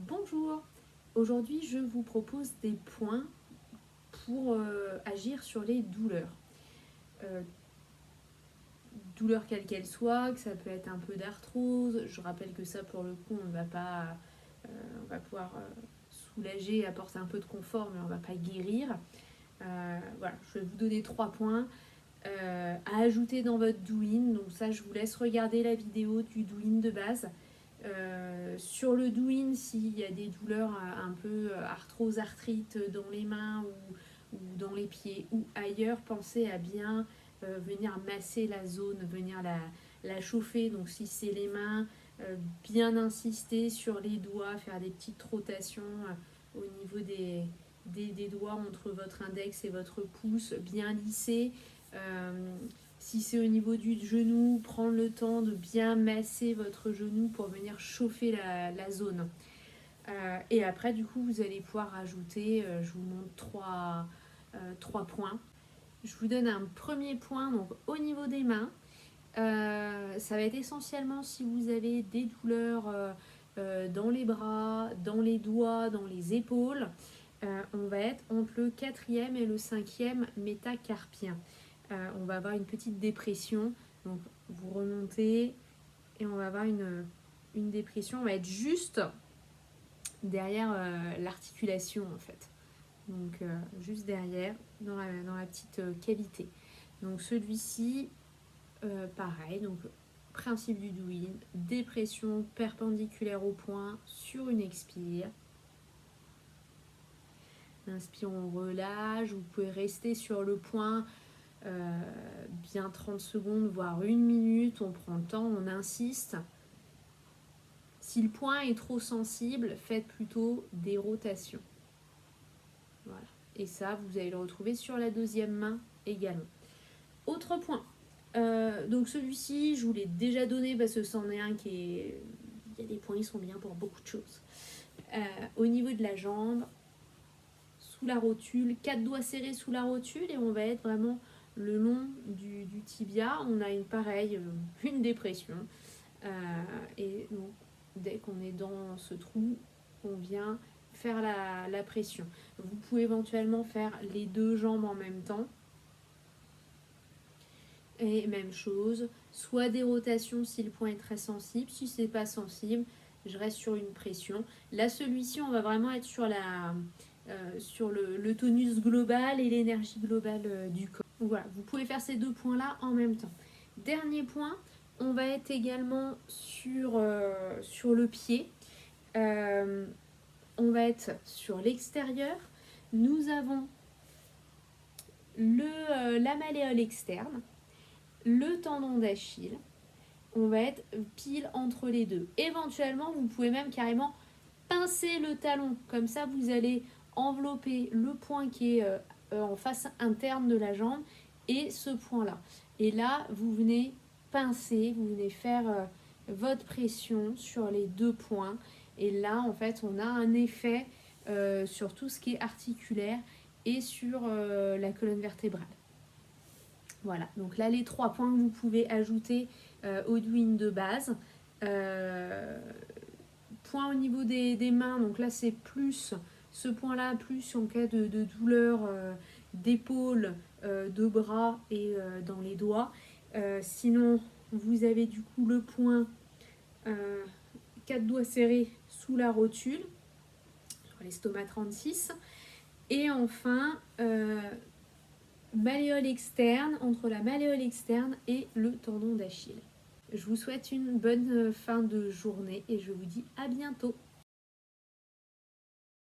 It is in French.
Bonjour, aujourd'hui je vous propose des points pour agir sur les douleurs. Douleurs quelles qu'elles soient, que ça peut être un peu d'arthrose. Je rappelle que ça pour le coup on va pouvoir soulager, apporter un peu de confort, mais on ne va pas guérir. Voilà, je vais vous donner 3 points à ajouter dans votre Douyin. Donc ça, je vous laisse regarder la vidéo du Douyin de base. Sur le Douyin, s'il y a des douleurs un peu arthrose, arthrite dans les mains ou dans les pieds ou ailleurs, pensez à bien venir masser la zone, venir la chauffer. Donc si c'est les mains, bien insister sur les doigts, faire des petites rotations au niveau des doigts entre votre index et votre pouce, bien lisser. Si c'est au niveau du genou, prendre le temps de bien masser votre genou pour venir chauffer la zone. Et après, du coup, vous allez pouvoir rajouter, je vous montre 3 points. Je vous donne un premier point, donc au niveau des mains. Ça va être essentiellement si vous avez des douleurs dans les bras, dans les doigts, dans les épaules. On va être entre le 4e et le 5e métacarpien. On va avoir une petite dépression, donc vous remontez et on va avoir une dépression. On va être juste derrière l'articulation en fait, donc juste derrière dans la petite cavité. Donc celui-ci, pareil, donc principe du Douyin, dépression perpendiculaire au point sur une expire. Inspire, on relâche, vous pouvez rester sur le point bien 30 secondes, voire 1 minute, on prend le temps, on insiste. Si le point est trop sensible, faites plutôt des rotations. Voilà. Et ça, vous allez le retrouver sur la deuxième main également. Autre point. Donc celui-ci, je vous l'ai déjà donné parce que c'en est un qui est... Il y a des points, ils sont bien pour beaucoup de choses. Au niveau de la jambe, sous la rotule, 4 doigts serrés sous la rotule et on va être vraiment le long du tibia. On a une dépression. Et donc, dès qu'on est dans ce trou, on vient faire la pression. Vous pouvez éventuellement faire les 2 jambes en même temps. Et même chose, soit des rotations si le point est très sensible. Si c'est pas sensible, je reste sur une pression. Là, celui-ci, on va vraiment être sur le tonus global et l'énergie globale du corps. Donc voilà, vous pouvez faire ces 2 points-là en même temps. Dernier point, on va être également sur le pied. On va être sur l'extérieur. Nous avons la malléole externe, le tendon d'Achille. On va être pile entre les deux. Éventuellement, vous pouvez même carrément pincer le talon. Comme ça, vous allez envelopper le point qui est en face interne de la jambe et ce point-là. Et là, vous venez pincer, vous venez faire votre pression sur les 2 points. Et là, en fait, on a un effet sur tout ce qui est articulaire et sur la colonne vertébrale. Voilà, donc là, les 3 points que vous pouvez ajouter au Douyin de base. Point au niveau des mains, donc là, c'est plus ce point-là, plus en cas de douleur d'épaule, de bras et dans les doigts. Sinon, vous avez du coup le point 4 doigts serrés sous la rotule, sur l'estomac 36. Et enfin, malléole externe, entre la malléole externe et le tendon d'Achille. Je vous souhaite une bonne fin de journée et je vous dis à bientôt.